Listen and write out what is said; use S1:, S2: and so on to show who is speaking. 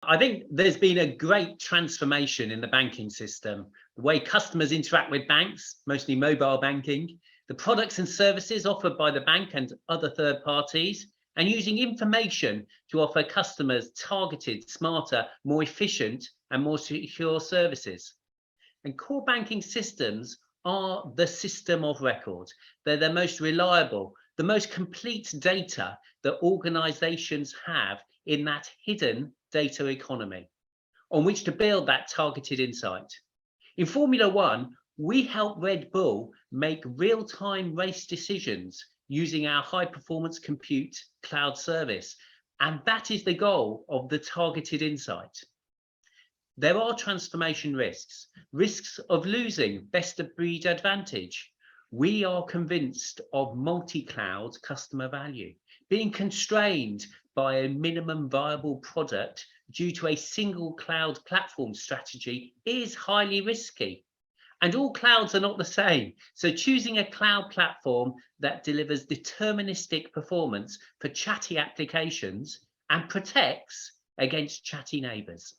S1: I think there's been a great transformation in the banking system. The way customers interact with banks, mostly mobile banking, the products and services offered by the bank and other third parties, and using information to offer customers targeted, smarter, more efficient, and more secure services. And core banking systems are the system of record. They're the most reliable, the most complete data that organizations have in that hidden data economy on which to build that targeted insight. In Formula One, we help Red Bull make real-time race decisions using our high-performance compute cloud service. And that is the goal of the targeted insight. There are transformation risks, risks of losing best of breed advantage. We are convinced of multi-cloud customer value, being constrained by a minimum viable product due to a single cloud platform strategy is highly risky. And all clouds are not the same. So choosing a cloud platform that delivers deterministic performance for chatty applications and protects against chatty neighbors.